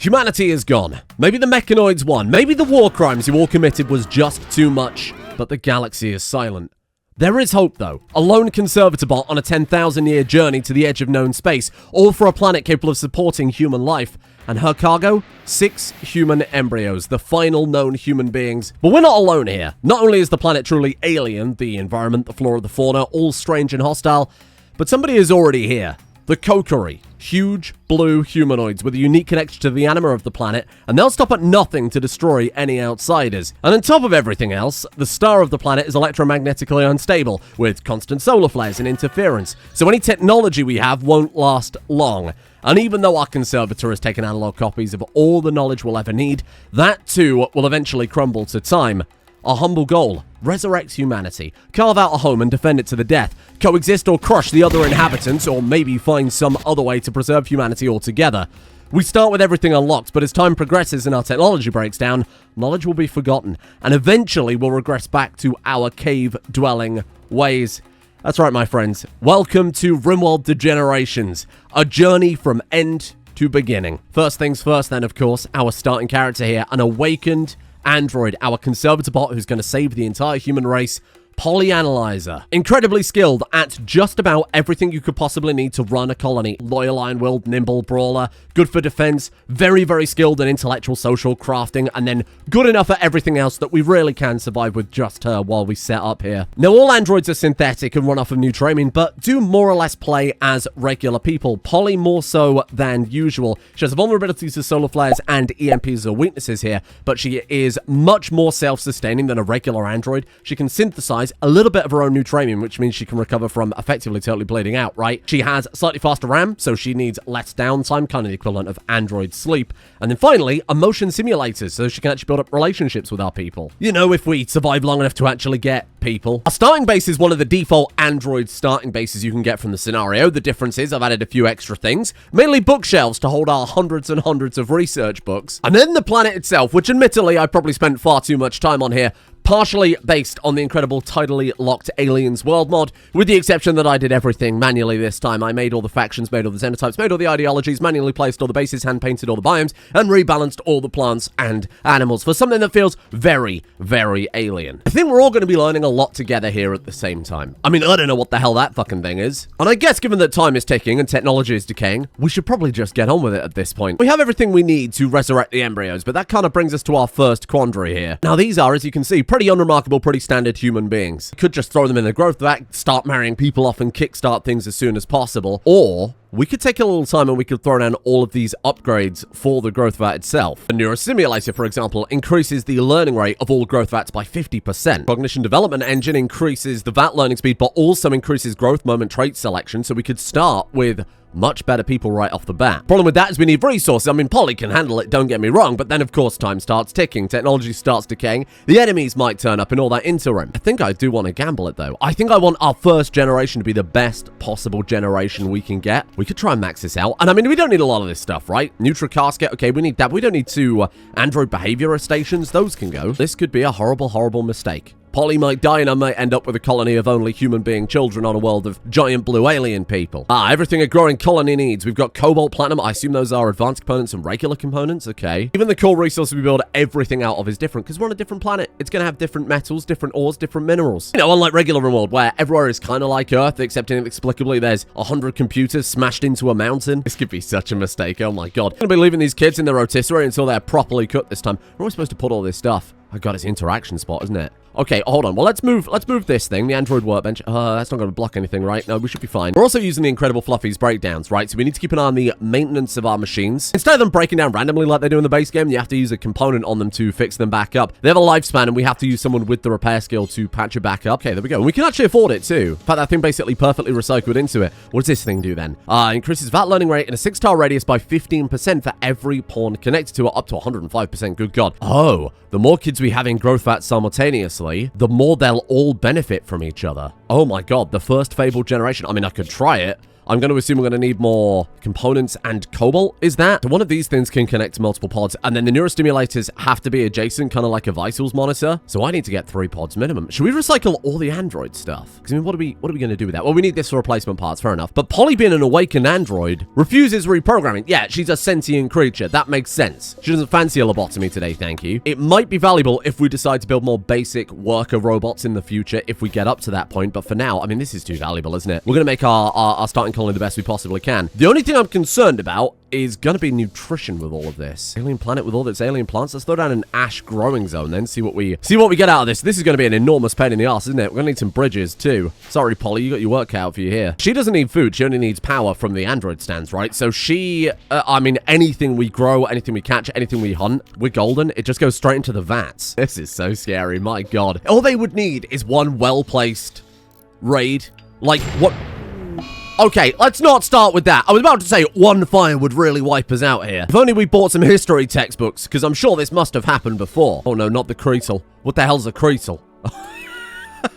Humanity is gone. Maybe the mechanoids won. Maybe the war crimes you all committed was just too much. But the galaxy is silent. There is hope, though. A lone conservator bot on a 10,000-year journey to the edge of known space, all for a planet capable of supporting human life. And her cargo? 6 human embryos, the final known human beings. But we're not alone here. Not only is the planet truly alien, the environment, the flora, the fauna, all strange and hostile, but somebody is already here. The Kokiri. Huge, blue humanoids with a unique connection to the anima of the planet, and they'll stop at nothing to destroy any outsiders. And on top of everything else, the star of the planet is electromagnetically unstable, with constant solar flares and interference, so any technology we have won't last long. And even though our conservator has taken analog copies of all the knowledge we'll ever need, that too will eventually crumble to time. Our humble goal: resurrect humanity, carve out a home and defend it to the death, coexist or crush the other inhabitants, or maybe find some other way to preserve humanity altogether. We start with everything unlocked, but as time progresses and our technology breaks down, knowledge will be forgotten, and eventually we'll regress back to our cave-dwelling ways. That's right, my friends. Welcome to Rimworld Degenerations, a journey from end to beginning. First things first then, of course, our starting character here, an awakened android, our conservator bot who's going to save the entire human race, Polyanalyzer. Incredibly skilled at just about everything you could possibly need to run a colony. Loyal, iron-willed, nimble, brawler, good for defense, very, very skilled in intellectual, social, crafting, and then good enough at everything else that we really can survive with just her while we set up here. Now, all androids are synthetic and run off of Nutramium, but do more or less play as regular people. Polly more so than usual. She has vulnerabilities to solar flares and EMPs or weaknesses here, but she is much more self-sustaining than a regular android. She can synthesize a little bit of her own Nutramium, which means she can recover from effectively totally bleeding out, right? She has slightly faster RAM, so she needs less downtime, kind of the equivalent of android sleep. And then finally, emotion simulators, so she can actually build up relationships with our people. You know, if we survive long enough to actually get people. Our starting base is one of the default android starting bases you can get from the scenario. The difference is I've added a few extra things, mainly bookshelves to hold our hundreds and hundreds of research books. And then the planet itself, which admittedly I probably spent far too much time on here, partially based on the incredible tidally locked Aliens world mod, with the exception that I did everything manually this time. I made all the factions, made all the xenotypes, made all the ideologies, manually placed all the bases, hand-painted all the biomes, and rebalanced all the plants and animals for something that feels very, very alien. I think we're all going to be learning a lot together here at the same time. I mean, I don't know what the hell that fucking thing is. And I guess given that time is ticking and technology is decaying, we should probably just get on with it at this point. We have everything we need to resurrect the embryos, but that kind of brings us to our first quandary here. Now, these are, as you can see, pretty unremarkable, pretty standard human beings. We could just throw them in the growth vat, start marrying people off and kickstart things as soon as possible, or we could take a little time and we could throw down all of these upgrades for the growth vat itself. The neurosimulator, for example, increases the learning rate of all growth vats by 50%. Cognition development engine increases the vat learning speed, but also increases growth moment trait selection, so we could start with much better people right off the bat. Problem with that is we need resources. I mean, Polly can handle it, don't get me wrong, but then of course time starts ticking, technology starts decaying, the enemies might turn up in all that interim. I think I do want to gamble it though. I think I want our first generation to be the best possible generation we can get. We could try and max this out, and I mean, we don't need a lot of this stuff, right? Neutral casket, okay, we need that. We don't need 2 android behavior stations, those can go. This could be a horrible, horrible mistake. Polly might die and I might end up with a colony of only human being children on a world of giant blue alien people. Everything a growing colony needs. We've got cobalt, platinum. I assume those are advanced components and regular components. Okay. Even the core resources we build everything out of is different because we're on a different planet. It's going to have different metals, different ores, different minerals. You know, unlike regular Rimworld where everywhere is kind of like Earth, except inexplicably there's 100 computers smashed into a mountain. This could be such a mistake. Oh my God. I'm going to be leaving these kids in their rotisserie until they're properly cooked this time. Where are we supposed to put all this stuff? Oh God, it's interaction spot, isn't it? Okay, hold on. Well, let's move this thing, the android workbench. That's not going to block anything, right? No, we should be fine. We're also using the Incredible Fluffy's breakdowns, right? So we need to keep an eye on the maintenance of our machines. Instead of them breaking down randomly like they do in the base game, you have to use a component on them to fix them back up. They have a lifespan, and we have to use someone with the repair skill to patch it back up. Okay, there we go. And we can actually afford it, too. In fact, that thing basically perfectly recycled into it. What does this thing do, then? Increases VAT learning rate in a 6-star radius by 15% for every pawn connected to it, up to 105%. Good God. Oh, the more kids we have in growth VAT simultaneously, the more they'll all benefit from each other. Oh my God, the first fabled generation. I mean, I could try it. I'm going to assume we're going to need more components and cobalt. Is that? So one of these things can connect to multiple pods, and then the neurostimulators have to be adjacent, kind of like a vitals monitor. So I need to get 3 pods minimum. Should we recycle all the android stuff? Because I mean, what are we going to do with that? Well, we need this for replacement parts, fair enough. But Polly being an awakened android refuses reprogramming. Yeah, she's a sentient creature. That makes sense. She doesn't fancy a lobotomy today, thank you. It might be valuable if we decide to build more basic worker robots in the future if we get up to that point. But for now, I mean, this is too valuable, isn't it? We're going to make our starting colony the best we possibly can. The only thing I'm concerned about is going to be nutrition with all of this. Alien planet with all its alien plants. Let's throw down an ash growing zone then, see what we get out of this. This is going to be an enormous pain in the ass, isn't it? We're going to need some bridges too. Sorry, Polly, you got your work cut out for you here. She doesn't need food. She only needs power from the android stands, right? So she, I mean, anything we grow, anything we catch, anything we hunt, we're golden. It just goes straight into the vats. This is so scary, my God. All they would need is one well-placed raid. Like, what? Okay, let's not start with that. I was about to say one fire would really wipe us out here. If only we bought some history textbooks, because I'm sure this must have happened before. Oh no, not the creatle. What the hell's a creatle?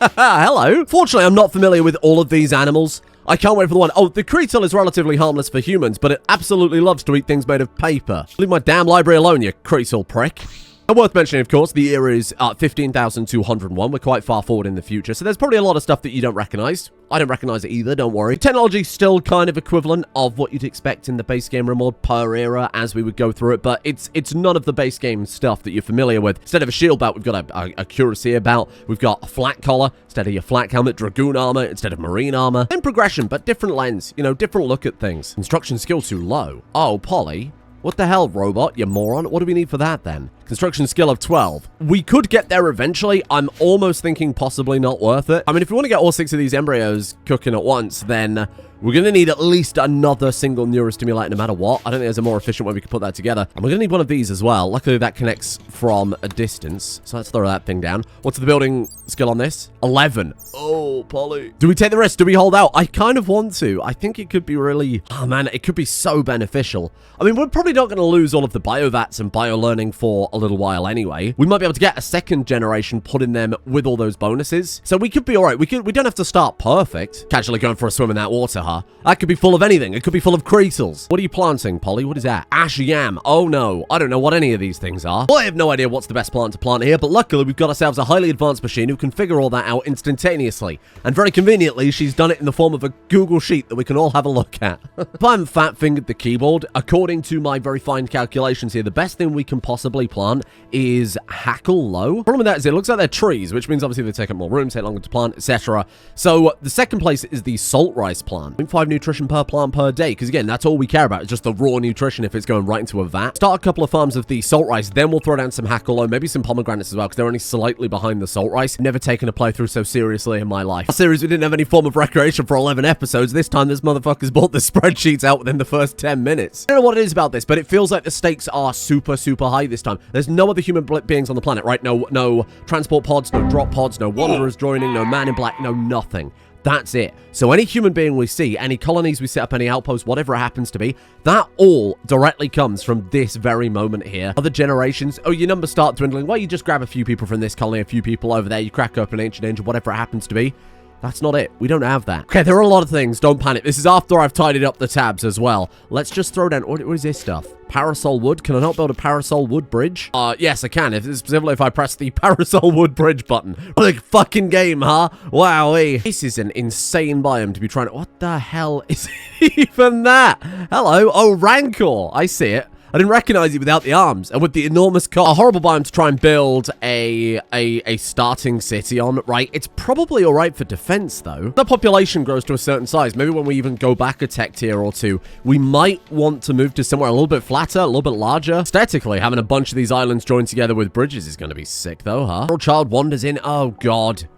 Hello. Fortunately, I'm not familiar with all of these animals. I can't wait for the one. Oh, the creatle is relatively harmless for humans, but it absolutely loves to eat things made of paper. Leave my damn library alone, you creatle prick. And worth mentioning, of course, the year is 15,201. We're quite far forward in the future, so there's probably a lot of stuff that you don't recognize. I don't recognize it either, don't worry. Technology's still kind of equivalent of what you'd expect in the base game Rimworld per era as we would go through it, but it's none of the base game stuff that you're familiar with. Instead of a shield belt, we've got a cuirassier belt. We've got a flat collar instead of your flat helmet, dragoon armor instead of marine armor. Same progression, but different lens, you know, different look at things. Construction skill too low. Oh, Polly. What the hell, robot, you moron? What do we need for that, then? Construction skill of 12. We could get there eventually. I'm almost thinking possibly not worth it. I mean, if we want to get all 6 of these embryos cooking at once, then we're going to need at least another single neurostimulator no matter what. I don't think there's a more efficient way we could put that together. And we're going to need one of these as well. Luckily, that connects from a distance. So let's throw that thing down. What's the building skill on this? 11. Oh, Polly. Do we take the risk? Do we hold out? I kind of want to. I think it could be really... Oh, man, it could be so beneficial. I mean, we're probably not going to lose all of the biovats and bio-learning for a little while anyway. We might be able to get a second generation, put in them with all those bonuses. So we could be all right. We don't have to start perfect. Casually going for a swim in that water, huh? That could be full of anything. It could be full of creasels. What are you planting, Polly? What is that? Ash yam. Oh, no. I don't know what any of these things are. Well, I have no idea what's the best plant to plant here, but luckily we've got ourselves a highly advanced machine who can figure all that out instantaneously. And very conveniently, she's done it in the form of a Google Sheet that we can all have a look at. If I'm fat-fingered the keyboard, according to my very fine calculations here, the best thing we can possibly plant is hackle low. The problem with that is it looks like they're trees, which means obviously they take up more room, take longer to plant, etc. So the second place is the salt rice plant. 0.5 nutrition per plant per day, because again, that's all we care about. It's just the raw nutrition if it's going right into a vat. Start a couple of farms of the salt rice, then we'll throw down some hackle low, maybe some pomegranates as well, because they're only slightly behind the salt rice. Never taken a playthrough so seriously in my life. Our series, we didn't have any form of recreation for 11 episodes. This time, this motherfucker's bought the spreadsheets out within the first 10 minutes. I don't know what it is about this, but it feels like the stakes are super, super high this time. There's no other human beings on the planet, right? No transport pods, no drop pods, no wanderers joining, no man in black, no nothing. That's it. So any human being we see, any colonies we set up, any outposts, whatever it happens to be, that all directly comes from this very moment here. Other generations, oh, your numbers start dwindling. Well, you just grab a few people from this colony, a few people over there, you crack up an ancient angel, whatever it happens to be. That's not it. We don't have that. Okay, there are a lot of things. Don't panic. This is after I've tidied up the tabs as well. Let's just throw down... What is this stuff? Parasol wood? Can I not build a parasol wood bridge? Yes, I can. Specifically if I press the parasol wood bridge button. What a fucking game, huh? Wowee. This is an insane biome to be trying to... What the hell is even that? Hello? Oh, Rancor. I see it. I didn't recognize it without the arms and with the enormous cost. A horrible biome to try and build a starting city on, right? It's probably all right for defense, though. The population grows to a certain size. Maybe when we even go back a tech tier or two, we might want to move to somewhere a little bit flatter, a little bit larger. Aesthetically, having a bunch of these islands joined together with bridges is going to be sick, though, huh? Little child wanders in. Oh, God.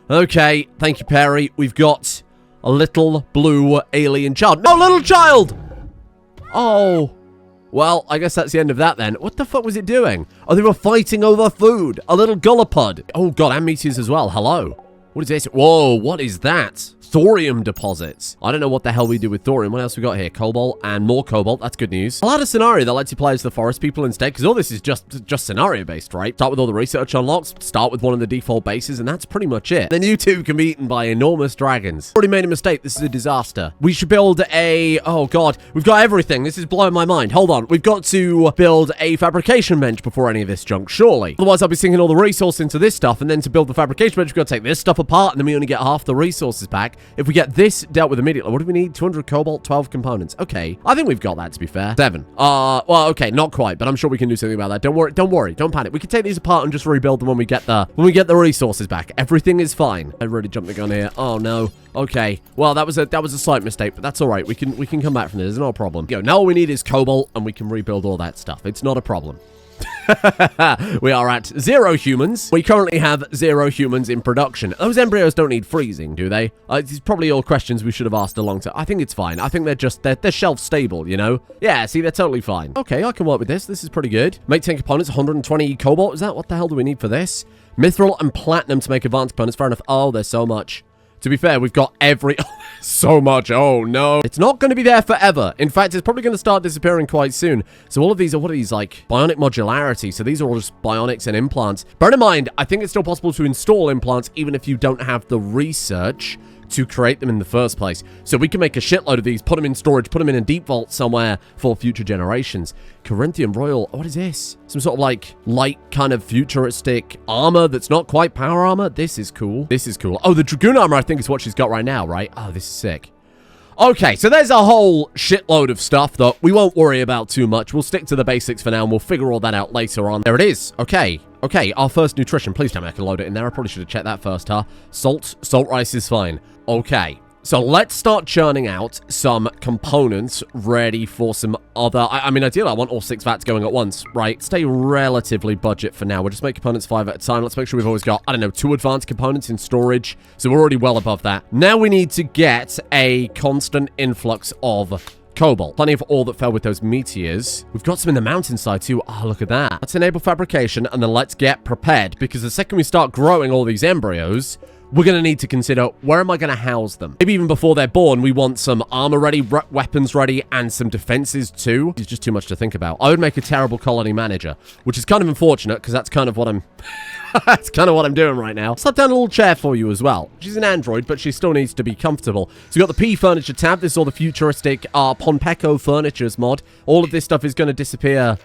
Okay, thank you, Perry. We've got a little blue alien child. No, little child! Oh... Well, I guess that's the end of that then. What the fuck was it doing? Oh, they were fighting over food. A little gullipod. Oh, God, and meteors as well. Hello. What is this? Whoa, what is that? Thorium deposits. I don't know what the hell we do with thorium. What else we got here? Cobalt and more cobalt. That's good news. I'll add a scenario that lets you play as the forest people instead, because all this is just scenario based, right? Start with all the research unlocks, start with one of the default bases, and that's pretty much it. Then you two can be eaten by enormous dragons. Already made a mistake. This is a disaster. We should build a... Oh, God. We've got everything. This is blowing my mind. Hold on. We've got to build a fabrication bench before any of this junk, surely. Otherwise, I'll be sinking all the resource into this stuff, and then to build the fabrication bench, we've got to take this stuff apart, and then we only get half the resources back. If we get this dealt with immediately, what do we need? 200 cobalt, 12 components. Okay. I think we've got that, to be fair. 7. Well, okay, not quite, but I'm sure we can do something about that. Don't worry. Don't panic. We can take these apart and just rebuild them when we get the resources back. Everything is fine. I really jumped the gun here. Oh, no. Okay. Well, that was a slight mistake, but that's all right. We can come back from this. There's no problem. Yo, now all we need is cobalt, and we can rebuild all that stuff. It's not a problem. We are at 0 humans. We currently have 0 humans in production. Those embryos don't need freezing, do they? It's probably all questions we should have asked a long time. I think it's fine. I think they're shelf stable, you know? Yeah, see, they're totally fine. Okay, I can work with this. This is pretty good. Make 10 components, 120 cobalt. Is that what the hell do we need for this? Mithril and platinum to make advanced components. Fair enough. Oh, there's so much. To be fair, we've got so much. Oh, no. It's not going to be there forever. In fact, it's probably going to start disappearing quite soon. So all of these are, what are these, like, bionic modularity? So these are all just bionics and implants. Bear in mind, I think it's still possible to install implants even if you don't have the research to create them in the first place. So we can make a shitload of these, put them in storage, put them in a deep vault somewhere for future generations. Corinthian Royal, what is this? Some sort of like light kind of futuristic armor that's not quite power armor. This is cool. This is cool. Oh, the Dragoon armor I think is what she's got right now, right? Oh, this is sick. Okay, so there's a whole shitload of stuff that we won't worry about too much. We'll stick to the basics for now, and we'll figure all that out later on. There it is. Okay, our first nutrition. Please tell me I can load it in there. I probably should have checked that first, huh? Salt rice is fine. Okay, so let's start churning out some components ready for some other... I mean, ideally, I want all 6 vats going at once, right? Stay relatively budget for now. We'll just make components 5 at a time. Let's make sure we've always got, I don't know, 2 advanced components in storage. So we're already well above that. Now we need to get a constant influx of cobalt. Plenty of ore that fell with those meteors. We've got some in the mountainside too. Oh, look at that. Let's enable fabrication, and then let's get prepared, because the second we start growing all these embryos, we're going to need to consider, where am I going to house them? Maybe even before they're born, we want some armor ready, weapons ready, and some defenses too. It's just too much to think about. I would make a terrible colony manager, which is kind of unfortunate, because that's kind of what I'm... That's kind of what I'm doing right now. Slap down a little chair for you as well. She's an android, but she still needs to be comfortable. So we've got the P furniture tab. This is all the futuristic Ponpeco furnitures mod. All of this stuff is going to disappear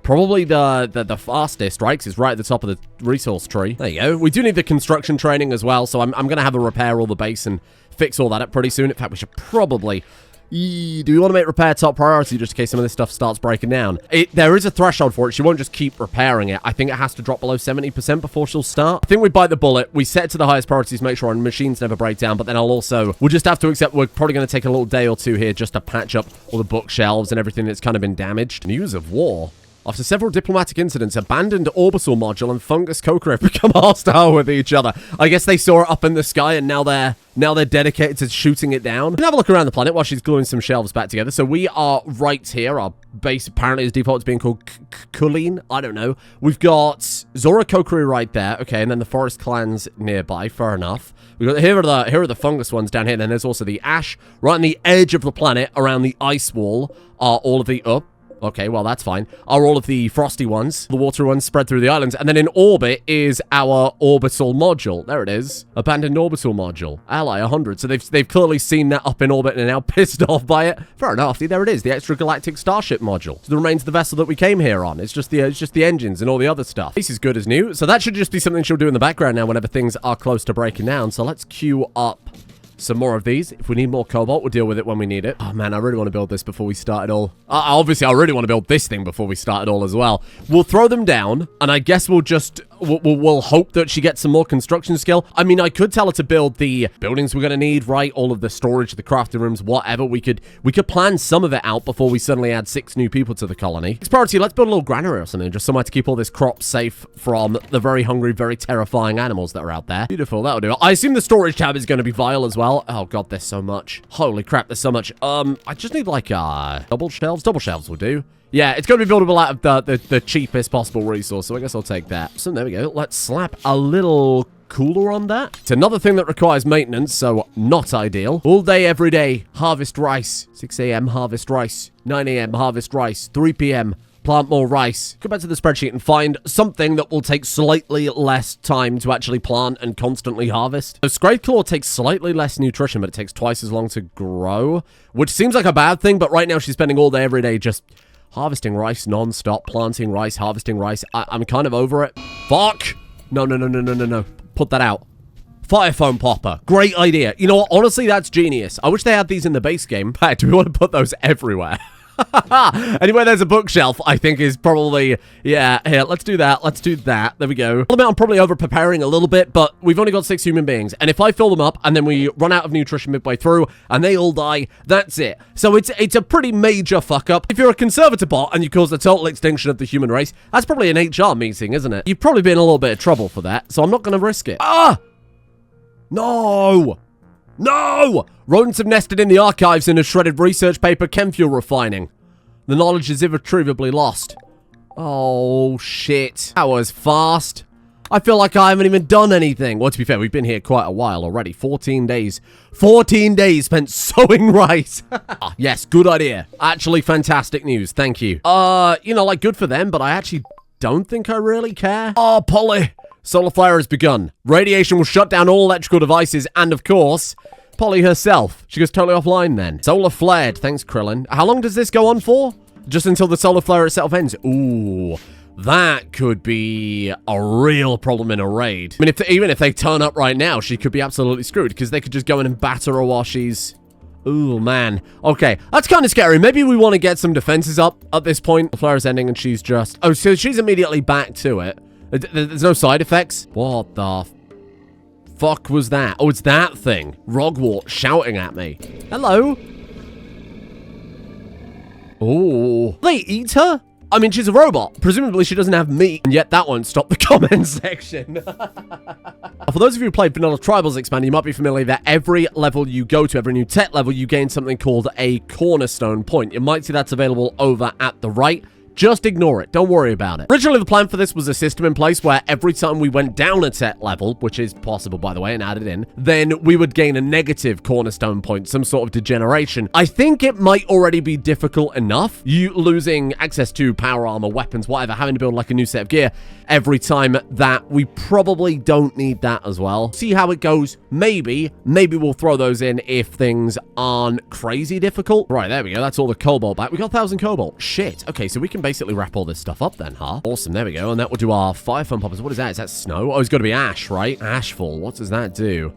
probably the fastest, right? Because it's right at the top of the resource tree. There you go. We do need the construction training as well, so I'm going to have a repair all the base and fix all that up pretty soon. In fact, we should probably... Do we want to make repair top priority just in case some of this stuff starts breaking down? There is a threshold for it. She won't just keep repairing it. I think it has to drop below 70% before she'll start. I think we bite the bullet. We set it to the highest priorities to make sure our machines never break down, but then we'll just have to accept we're probably going to take a little day or two here just to patch up all the bookshelves and everything that's kind of been damaged. News of war. After several diplomatic incidents, abandoned orbital module and fungus coker have become hostile with each other. I guess they saw it up in the sky and now they're dedicated to shooting it down. We can have a look around the planet while she's gluing some shelves back together. So we are right here. Our base apparently is default to being called Kulin. I don't know. We've got Zora Kokiri right there. Okay, and then the forest clans nearby. Fair enough. We got here are the fungus ones down here. And then there's also the ash right on the edge of the planet around the ice wall. Are all of the Okay, well, that's fine. Are all of the frosty ones, the water ones spread through the islands. And then in orbit is our orbital module. There it is. Abandoned orbital module. Ally 100. So they've clearly seen that up in orbit and are now pissed off by it. Fair enough. See, there it is. The extragalactic starship module. So the remains of the vessel that we came here on. It's just the engines and all the other stuff. This is good as new. So that should just be something she'll do in the background now whenever things are close to breaking down. So let's queue up some more of these. If we need more cobalt, we'll deal with it when we need it. Oh, man, I really want to build this before we start it all. Obviously, I really want to build this thing before we start it all as well. We'll throw them down, and I guess we'll just... We'll hope that she gets some more construction skill. I mean, I could tell her to build the buildings we're going to need, right? All of the storage, the crafting rooms, whatever. We could plan some of it out before we suddenly add 6 new people to the colony. Next priority, let's build a little granary or something, just somewhere to keep all this crop safe from the very hungry, very terrifying animals that are out there. Beautiful, that'll do. I assume the storage tab is going to be vile as well. Oh, God, there's so much. Holy crap, there's so much. I just need, like, double shelves. Double shelves will do. Yeah, it's going to be buildable out of the cheapest possible resource, so I guess I'll take that. So there we go. Let's slap a little cooler on that. It's another thing that requires maintenance, so not ideal. All day, every day, harvest rice. 6 a.m. harvest rice. 9 a.m. harvest rice. 3 p.m. plant more rice. Go back to the spreadsheet and find something that will take slightly less time to actually plant and constantly harvest. So Scraped Claw takes slightly less nutrition, but it takes twice as long to grow, which seems like a bad thing, but right now she's spending all day, every day just harvesting rice non-stop, planting rice, harvesting rice. I'm kind of over it. Fuck! No. Put that out. Fire foam popper. Great idea. You know what? Honestly, that's genius. I wish they had these in the base game. In fact, do we want to put those everywhere? Anyway, there's a bookshelf, I think is probably, yeah, here, let's do that, there we go. I'm probably over-preparing a little bit, but we've only got 6 human beings, and if I fill them up, and then we run out of nutrition midway through, and they all die, that's it. So it's a pretty major fuck-up. If you're a conservator bot, and you cause the total extinction of the human race, that's probably an HR meeting, isn't it? You've probably been in a little bit of trouble for that, so I'm not gonna risk it. Ah! No! No! Rodents have nested in the archives in a shredded research paper chem fuel refining. The knowledge is irretrievably lost. Oh, shit. That was fast. I feel like I haven't even done anything. Well, to be fair, we've been here quite a while already. 14 days. 14 days spent sowing rice. Yes, good idea. Actually, fantastic news. Thank you. You know, like, good for them, but I actually don't think I really care. Oh, Polly. Solar flare has begun. Radiation will shut down all electrical devices, and of course, Polly herself. She goes totally offline then. Solar flared. Thanks, Krillin. How long does this go on for? Just until the solar flare itself ends. Ooh, that could be a real problem in a raid. I mean, even if they turn up right now, she could be absolutely screwed because they could just go in and batter her while she's... Ooh, man. Okay, that's kind of scary. Maybe we want to get some defenses up at this point. The flare is ending and she's just... Oh, so she's immediately back to it. There's no side effects? What the fuck was that? Oh, it's that thing. Rogwart shouting at me. Hello? Oh. They eat her? I mean, she's a robot. Presumably she doesn't have meat, and yet that won't stop the comment section. For those of you who played Vanilla Tribals Expanded, you might be familiar that every level you go to, every new tech level, you gain something called a cornerstone point. You might see that's available over at the right. Just ignore it. Don't worry about it. Originally, the plan for this was a system in place where every time we went down a tech level, which is possible, by the way, and added in, then we would gain a negative cornerstone point, some sort of degeneration. I think it might already be difficult enough, you losing access to power armor, weapons, whatever, having to build like a new set of gear every time, that we probably don't need that as well. See how it goes. Maybe we'll throw those in if things aren't crazy difficult. Right, there we go. That's all the cobalt back. We got 1,000 cobalt. Shit. Okay, so we can basically wrap all this stuff up then, huh? Awesome, there we go. And that will do our fire foam poppers. What is that? Is that snow? Oh, it's got to be ash, right? Ashfall. What does that do?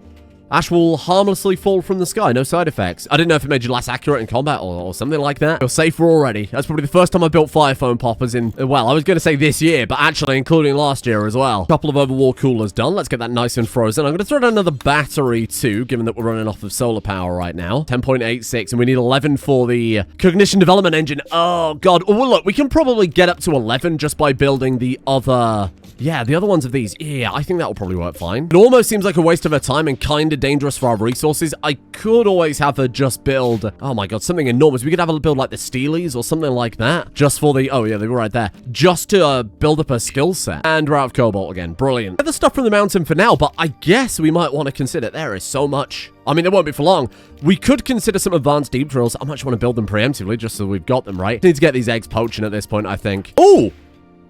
Ash will harmlessly fall from the sky. No side effects. I didn't know if it made you less accurate in combat or something like that. You're safer already. That's probably the first time I built fire foam poppers in, well, I was going to say this year, but actually including last year as well. Couple of overwall coolers done. Let's get that nice and frozen. I'm going to throw down another battery too, given that we're running off of solar power right now. 10.86, and we need 11 for the cognition development engine. Oh, God. Oh, well, look, we can probably get up to 11 just by building the other... Yeah, the other ones of these. Yeah, I think that will probably work fine. It almost seems like a waste of her time and kind of dangerous for our resources. I could always have her just build, oh my God, something enormous. We could have her build like the Steelies or something like that. Just for the, oh yeah, they were right there. Just to build up her skill set. And we're out of cobalt again. Brilliant. Get the stuff from the mountain for now, but I guess we might want to consider, there is so much. I mean, it won't be for long. We could consider some advanced deep drills. I might just want to build them preemptively just so we've got them, right? Need to get these eggs poaching at this point, I think. Oh!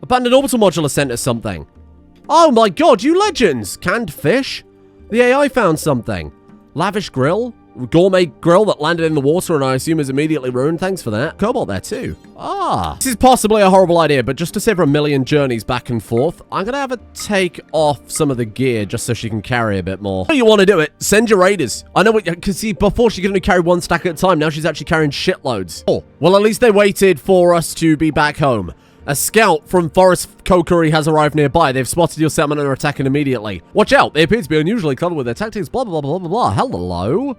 Abandoned orbital module sent us something. Oh my God, you legends! Canned fish? The AI found something. Lavish grill? Gourmet grill that landed in the water and I assume is immediately ruined. Thanks for that. Cobalt there too. Ah. This is possibly a horrible idea, but just to save her a million journeys back and forth, I'm gonna have her take off some of the gear just so she can carry a bit more. If you want to do it, send your raiders. I know what, because see, before she could only carry one stack at a time, now she's actually carrying shitloads. Oh, well, at least they waited for us to be back home. A scout from Forest Kokery has arrived nearby. They've spotted your settlement and are attacking immediately. Watch out. They appear to be unusually clever with their tactics. Blah, blah, blah, blah, blah. Hello.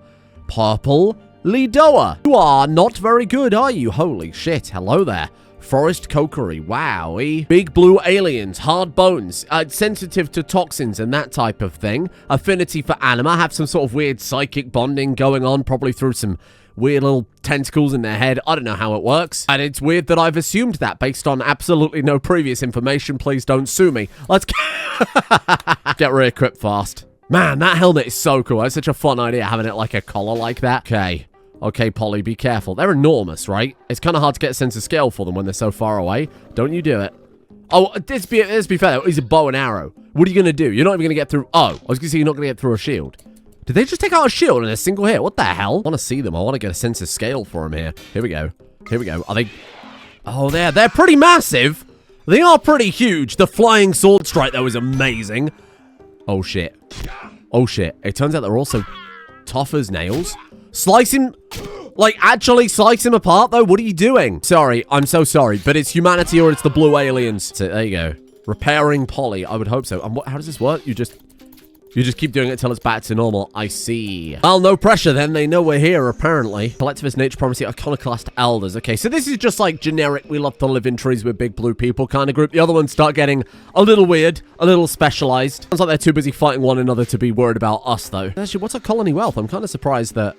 Purple Lidoa. You are not very good, are you? Holy shit. Hello there. Forest Kokery. Wowie. Big blue aliens. Hard bones. Sensitive to toxins and that type of thing. Affinity for anima. Have some sort of weird psychic bonding going on. Probably through some weird little tentacles in their head. I don't know how it works. And it's weird that I've assumed that based on absolutely no previous information. Please don't sue me. Let's get re-equipped fast. Man, that helmet is so cool. It's such a fun idea having it like a collar like that. Okay. Okay, Polly, be careful. They're enormous, right? It's kind of hard to get a sense of scale for them when they're so far away. Don't you do it. Oh, let's be fair, though. He's a bow and arrow. What are you going to do? You're not even going to get through... Oh, I was going to say you're not going to get through a shield. Did they just take out a shield in a single hit? What the hell? I want to see them. I want to get a sense of scale for them here. Here we go. Here we go. Are they... Oh, they're pretty massive. They are pretty huge. The flying sword strike, though, is amazing. Oh, shit. Oh, shit. It turns out they're also tough as nails. Slice him... Like, actually slice him apart, though? What are you doing? Sorry, I'm so sorry, but it's humanity or it's the blue aliens. So, there you go. Repairing Polly. I would hope so. And how does this work? You just keep doing it till it's back to normal. I see. Well, no pressure then. They know we're here, apparently. Collectivist nature promising iconoclast elders. Okay, so this is just like generic, we love to live in trees with big blue people kind of group. The other ones start getting a little weird, a little specialized. Sounds like they're too busy fighting one another to be worried about us, though. Actually, what's our colony wealth? I'm kind of surprised that...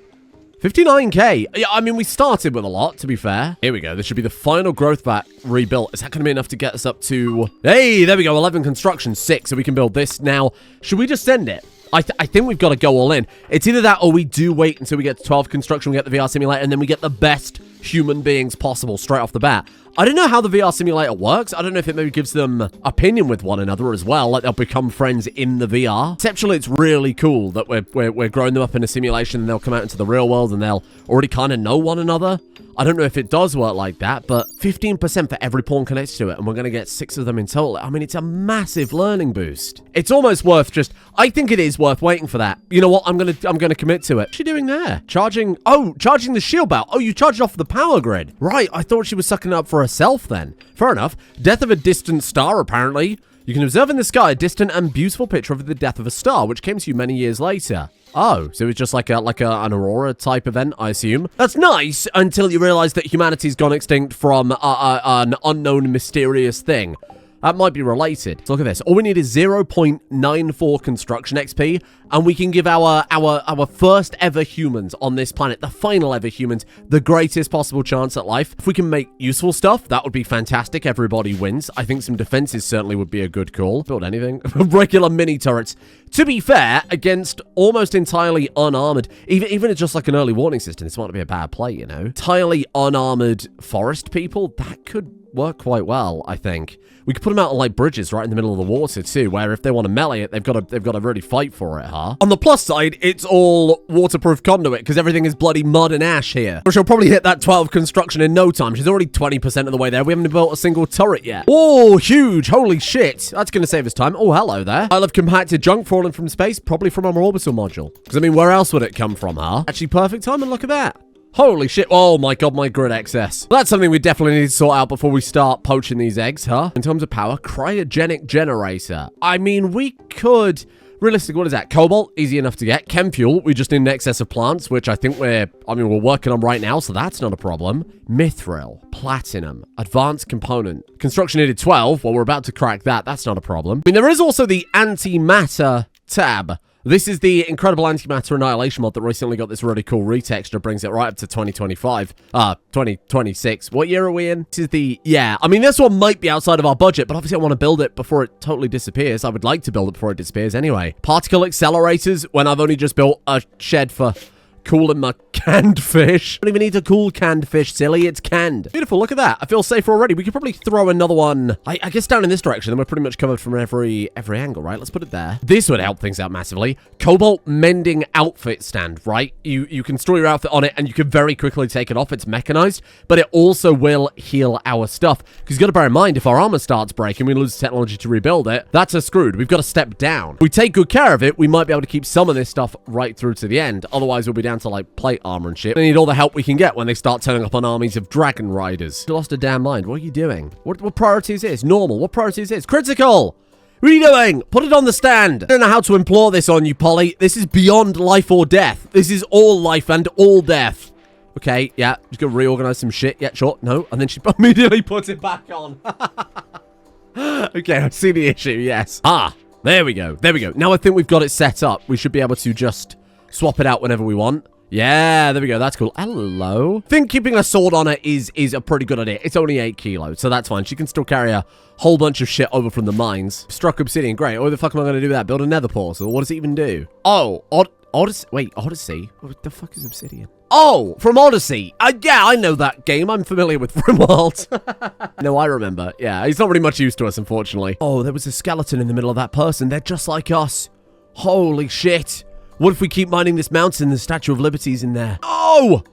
59k. Yeah, I mean, we started with a lot, to be fair. Here we go. This should be the final growth vat rebuilt. Is that going to be enough to get us up to... Hey, there we go. 11 construction, 6. So we can build this now. Should we just send it? I think we've got to go all in. It's either that or we do wait until we get to 12 construction, we get the VR simulator, and then we get the best human beings possible straight off the bat. I don't know how the VR simulator works. I don't know if it maybe gives them opinion with one another as well, like they'll become friends in the VR. Conceptually, it's really cool that we're growing them up in a simulation and they'll come out into the real world and they'll already kind of know one another. I don't know if it does work like that, but 15% for every pawn connected to it, and we're going to get 6 of them in total. I mean, it's a massive learning boost. It's almost worth just... I think it is worth waiting for that. You know what? I'm gonna commit to it. What's she doing there? Charging... Oh, charging the shield belt. Oh, you charged off the power grid. Right, I thought she was sucking it up for herself then. Fair enough. Death of a distant star, apparently. You can observe in the sky a distant and beautiful picture of the death of a star, which came to you many years later. Oh, so it's just like an aurora type event, I assume. That's nice until you realize that humanity's gone extinct from an unknown mysterious thing. That might be related. So look at this. All we need is 0.94 construction XP, and we can give our first ever humans on this planet, the final ever humans, the greatest possible chance at life. If we can make useful stuff, that would be fantastic. Everybody wins. I think some defenses certainly would be a good call. Build anything. Regular mini turrets. To be fair, against almost entirely unarmored, even just like an early warning system, this might not be a bad play, you know. Entirely unarmored forest people, that could work quite well, I think. We could put them out on like bridges right in the middle of the water too, where if they want to melee it, they've got to really fight for it, huh? On the plus side, it's all waterproof conduit because everything is bloody mud and ash here. She'll probably hit that 12 construction in no time. She's already 20% of the way there. We haven't built a single turret yet. Oh, huge! Holy shit! That's going to save us time. Oh, hello there. Pile of compacted junk falling from space, probably from our orbital module. Because I mean, where else would it come from, huh? Actually, perfect time, and look at that. Holy shit. Oh my god, my grid excess. Well, that's something we definitely need to sort out before we start poaching these eggs, huh? In terms of power, cryogenic generator. I mean, we could... Realistically, what is that? Cobalt, easy enough to get. Chem fuel, we just need an excess of plants, which I think we're working on right now, so that's not a problem. Mithril, platinum, advanced component. Construction needed 12. Well, we're about to crack that. That's not a problem. I mean, there is also the antimatter tab. This is the incredible antimatter annihilation mod that recently got this really cool retexture, brings it right up to 2025. 2026. What year are we in? This is the... Yeah, I mean, this one might be outside of our budget, but obviously I want to build it before it totally disappears. I would like to build it before it disappears anyway. Particle accelerators, when I've only just built a shed for cooling my canned fish. Don't even need to cool canned fish, silly. It's canned. Beautiful, look at that. I feel safer already. We could probably throw another one, I guess, down in this direction. Then we're pretty much covered from every angle, right? Let's put it there. This would help things out massively. Cobalt mending outfit stand, right? You can store your outfit on it and you can very quickly take it off. It's mechanized, but it also will heal our stuff. Because you've got to bear in mind, if our armor starts breaking, we lose technology to rebuild it. That's a screwed. We've got to step down. If we take good care of it, we might be able to keep some of this stuff right through to the end. Otherwise, we'll be down to like plate armor and shit. We need all the help we can get when they start turning up on armies of dragon riders. You lost a damn mind. What are you doing? What priority is this? Normal. What priority is this? Critical! What are you doing? Put it on the stand. I don't know how to implore this on you, Polly. This is beyond life or death. This is all life and all death. Okay, yeah. Just gonna reorganize some shit. Yeah, sure. No. And then she immediately puts it back on. Okay, I see the issue. Yes. Ah, there we go. There we go. Now I think we've got it set up. We should be able to just swap it out whenever we want. Yeah, there we go. That's cool. Hello. I think keeping a sword on her is a pretty good idea. It's only 8 kilos, so that's fine. She can still carry a whole bunch of shit over from the mines. Struck obsidian. Great. What the fuck am I going to do with that? Build a nether portal? What does it even do? Oh, Odyssey. Wait, Odyssey? What the fuck is obsidian? Oh, from Odyssey. Yeah, I know that game. I'm familiar with Rimworld. No, I remember. Yeah, he's not really much use to us, unfortunately. Oh, there was a skeleton in the middle of that person. They're just like us. Holy shit. What if we keep mining this mountain? The Statue of Liberty's in there. Oh!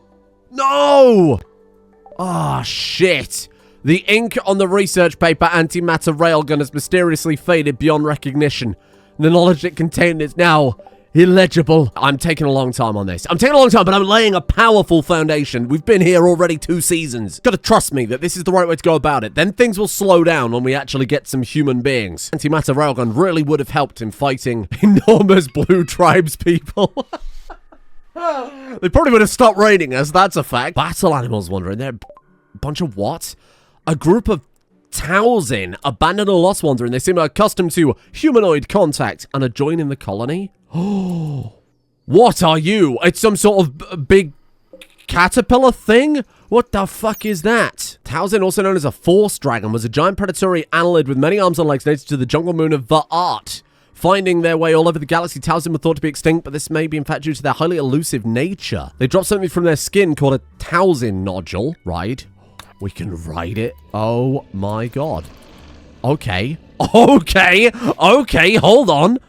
No! Ah, shit. The ink on the research paper antimatter railgun has mysteriously faded beyond recognition. The knowledge it contained is now illegible. I'm taking a long time on this. I'm taking a long time, but I'm laying a powerful foundation. We've been here already 2 seasons. Gotta trust me that this is the right way to go about it. Then things will slow down when we actually get some human beings. Antimatter railgun really would have helped in fighting enormous blue tribes people. They probably would have stopped raiding us, that's a fact. Battle animals wandering. They're a bunch of what? A group of Towsing, abandoned or lost wandering. They seem accustomed to humanoid contact and are joining the colony. Oh, what are you? It's some sort of big caterpillar thing? What the fuck is that? Towsing, also known as a force dragon, was a giant predatory annelid with many arms and legs native to the jungle moon of Va'at. Finding their way all over the galaxy, Towsing were thought to be extinct, but this may be in fact due to their highly elusive nature. They dropped something from their skin called a Towsing nodule, right? We can ride it. Oh my god. Okay. Okay, hold on.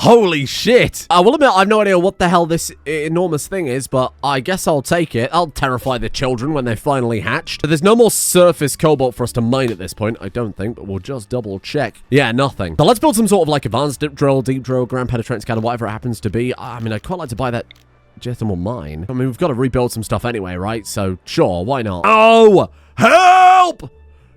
Holy shit. I will admit, I have no idea what the hell this enormous thing is, but I guess I'll take it. I'll terrify the children when they're finally hatched. But there's no more surface cobalt for us to mine at this point, I don't think, but we'll just double check. Yeah, nothing. So let's build some sort of like advanced deep drill, ground penetrating scanner, whatever it happens to be. I mean, I'd quite like to buy that geothermal mine. I mean, we've got to rebuild some stuff anyway, right? So sure, why not? Oh, help!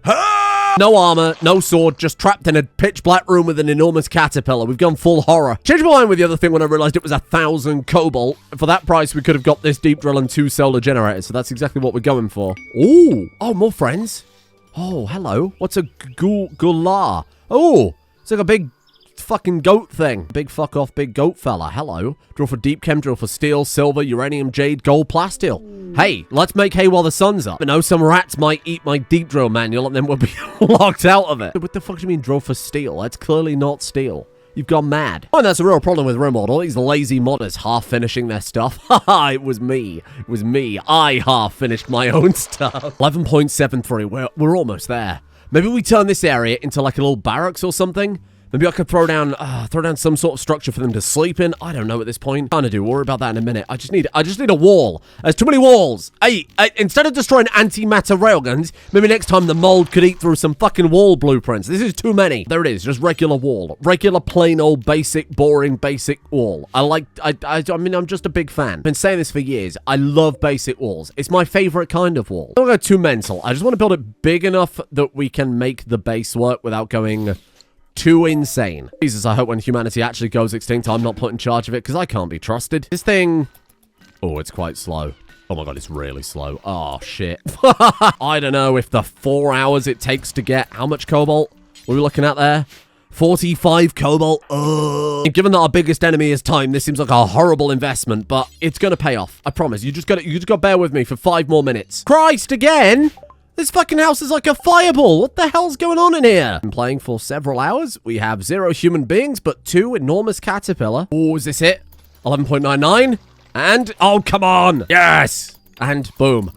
Help! No armor, no sword, just trapped in a pitch black room with an enormous caterpillar. We've gone full horror. Changed my mind with the other thing when I realized it was 1,000 cobalt. For that price, we could have got this deep drill and 2 solar generators, so that's exactly what we're going for. Ooh, oh, more friends. Oh, hello. What's a gular? Oh, it's like a big fucking goat thing. Big fuck off big goat fella. Hello. Drill for deep chem, drill for steel, silver, uranium, jade, gold, plasteel. Hey, let's make hay while the sun's up. I know some rats might eat my deep drill manual and then we'll be locked out of it. What the fuck do you mean drill for steel? That's clearly not steel. You've gone mad. Oh, and that's a real problem with Rimworld. All these lazy modders half finishing their stuff. Haha, it was me. It was me. I half finished my own stuff. 11.73. We're almost there. Maybe we turn this area into like a little barracks or something. Maybe I could throw down some sort of structure for them to sleep in. I don't know at this point. Kind of do. Worry about that in a minute. I just need a wall. There's too many walls. Hey, instead of destroying antimatter railguns, maybe next time the mold could eat through some fucking wall blueprints. This is too many. There it is. Just regular wall. Regular, plain old, basic, boring, basic wall. I mean, I'm just a big fan. I've been saying this for years. I love basic walls. It's my favorite kind of wall. I don't go too mental. I just want to build it big enough that we can make the base work without going too insane. Jesus, I hope when humanity actually goes extinct, I'm not put in charge of it, because I can't be trusted. This thing... Oh, it's quite slow. Oh my god, it's really slow. Oh, shit. I don't know if the 4 hours it takes to get... How much cobalt were we looking at there? 45 cobalt. Ugh. Given that our biggest enemy is time, this seems like a horrible investment, but it's gonna pay off. I promise. You just gotta bear with me for 5 more minutes. Christ, again? This fucking house is like a fireball. What the hell's going on in here? Been playing for several hours. We have 0 human beings, but 2 enormous caterpillar. Oh, is this it? 11.99. And, oh, come on. Yes. And boom.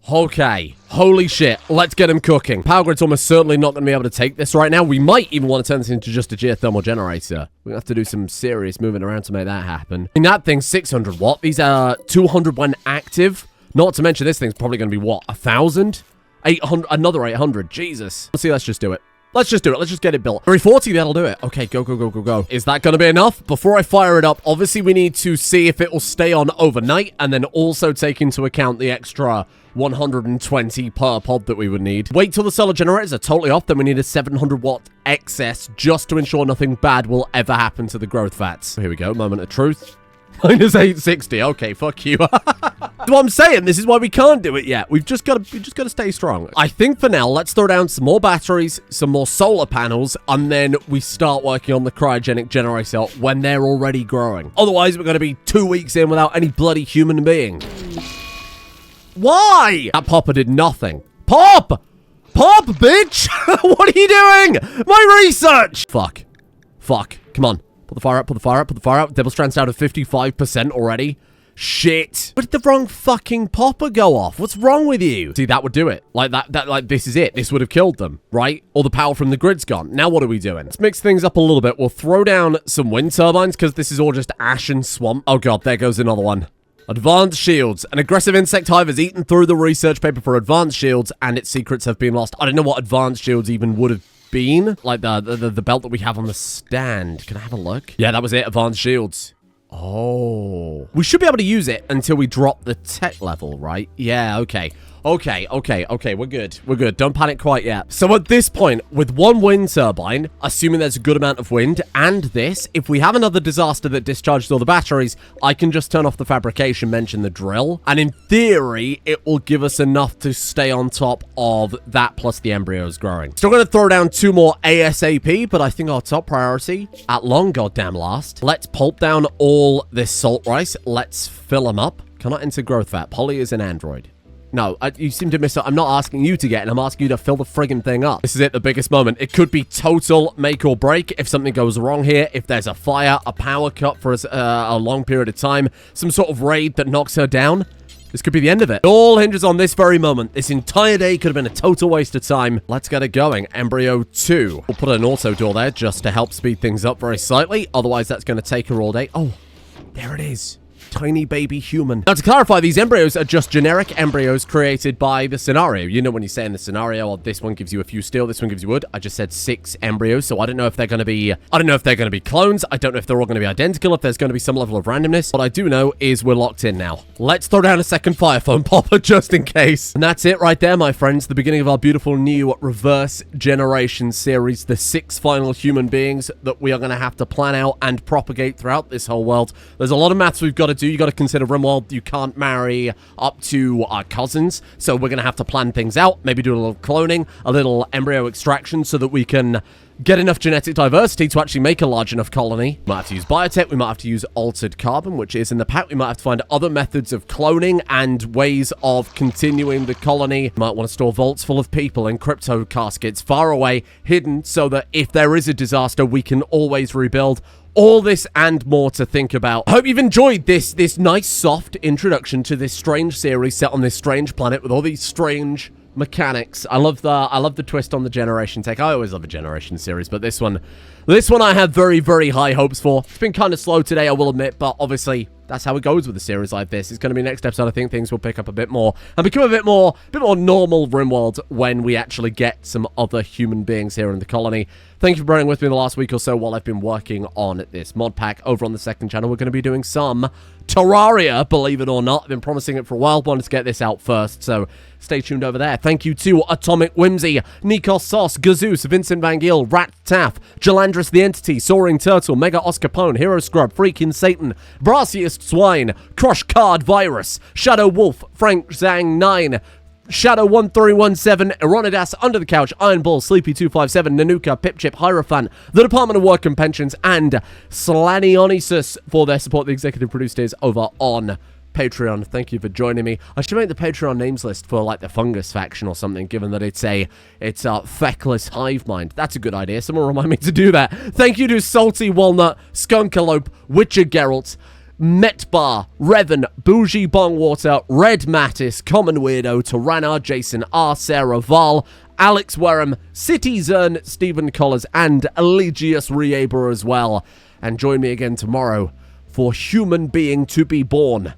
Okay. Holy shit. Let's get him cooking. Power grid's almost certainly not going to be able to take this right now. We might even want to turn this into just a geothermal generator. We're going to have to do some serious moving around to make that happen. And that thing's 600 watt. These are 200 when active. Not to mention this thing's probably going to be, what, 1,000? 800, another 800. Jesus. Let's see, let's just do it. Let's just do it. Let's just get it built. 340, that'll do it. Okay, go, go, go, go, go. Is that going to be enough? Before I fire it up, obviously we need to see if it will stay on overnight and then also take into account the extra 120 per pod that we would need. Wait till the solar generators are totally off, then we need a 700 watt excess just to ensure nothing bad will ever happen to the growth vats. Here we go. Moment of truth. Minus 860. Okay, fuck you. That's what I'm saying. This is why we can't do it yet. We've just got to stay strong. I think for now, let's throw down some more batteries, some more solar panels, and then we start working on the cryogenic generator when they're already growing. Otherwise, we're going to be 2 weeks in without any bloody human being. Why? That popper did nothing. Pop! Pop, bitch! What are you doing? My research! Fuck. Come on. Put the fire up. Double strand's down to 55% already. Shit. Where did the wrong fucking popper go off? What's wrong with you? See, that would do it. Like, like, this is it. This would have killed them, right? All the power from the grid's gone. Now what are we doing? Let's mix things up a little bit. We'll throw down some wind turbines, because this is all just ash and swamp. Oh, God, there goes another one. Advanced shields. An aggressive insect hive has eaten through the research paper for advanced shields, and its secrets have been lost. I don't know what advanced shields even would have been. Like the belt that we have on the stand. Can I have a look? Yeah, that was it. Advanced shields. Oh. We should be able to use it until we drop the tech level, right? Yeah, okay. Okay, we're good. Don't panic quite yet. So at this point, with one wind turbine, assuming there's a good amount of wind, and this, if we have another disaster that discharges all the batteries, I can just turn off the fabrication, mention the drill, and in theory, it will give us enough to stay on top of that plus the embryos growing. Still gonna throw down 2 more ASAP, but I think our top priority, at long goddamn last, let's pulp down all this salt rice. Let's fill them up. Cannot enter growth vat. Polly is an android. No, you seem to miss it. I'm not asking you to get it. I'm asking you to fill the friggin' thing up. This is it, the biggest moment. It could be total make or break if something goes wrong here. If there's a fire, a power cut for a long period of time, some sort of raid that knocks her down. This could be the end of it. It all hinges on this very moment. This entire day could have been a total waste of time. Let's get it going. Embryo 2. We'll put an auto door there just to help speed things up very slightly. Otherwise, that's going to take her all day. Oh, there it is. Tiny baby human. Now, to clarify, these embryos are just generic embryos created by the scenario. You know, when you say in the scenario, oh, this one gives you a few steel, this one gives you wood. I just said 6 embryos, so I don't know if they're going to be... I don't know if they're going to be clones. I don't know if they're all going to be identical, if there's going to be some level of randomness. What I do know is we're locked in now. Let's throw down a second fire phone popper just in case. And that's it right there, my friends. The beginning of our beautiful new reverse generation series. The 6 final human beings that we are going to have to plan out and propagate throughout this whole world. There's a lot of maths we've got to do. You got to consider Rimworld. You can't marry up to our cousins, so we're gonna have to plan things out. Maybe do a little cloning, a little embryo extraction, so that we can get enough genetic diversity to actually make a large enough colony. We might have to use biotech. We might have to use altered carbon, which is in the pack. We might have to find other methods of cloning and ways of continuing the colony. We might want to store vaults full of people in crypto caskets far away, hidden, so that if there is a disaster, we can always rebuild. All this and more to think about. I hope you've enjoyed this nice, soft introduction to this strange series set on this strange planet with all these strange mechanics. I love the twist on the generation tech. I always love a generation series, but this one I have very, very high hopes for. It's been kind of slow today, I will admit, but obviously that's how it goes with a series like this. It's going to be next episode. I think things will pick up a bit more and become a bit more normal Rimworld when we actually get some other human beings here in the colony. Thank you for bearing with me the last week or so while I've been working on this mod pack. Over on the second channel, we're going to be doing some Terraria, believe it or not. I've been promising it for a while, wanted to get this out first, so stay tuned over there. Thank you to Atomic Whimsy, Nikos Sauce, Gazoos, Vincent Van Giel, Rat Taff, Jalandris the Entity, Soaring Turtle, Mega Oscar Pone, Hero Scrub, Freaking Satan, Brassiest Swine, Crush Card Virus, Shadow Wolf, Frank Zhang 9, Shadow 1317, Eronidas, Under the Couch, Iron Bull, Sleepy 257, Nanuka, Pipchip, Hierophant, the Department of Work and Pensions, and Slanionisus for their support. The executive producers over on Patreon. Thank you for joining me. I should make the Patreon names list for like the fungus faction or something, given that it's a feckless hive mind. That's a good idea. Someone remind me to do that. Thank you to Salty Walnut, Skunkalope, Witcher Geralt, Metbar, Revan, Bougie Bongwater, Red Mattis, Common Weirdo, Tyrannar, Jason R, Sarah Val, Alex Wareham, City Zern, Stephen Collars, and Eligius Rieber as well. And join me again tomorrow for Human Being to be Born.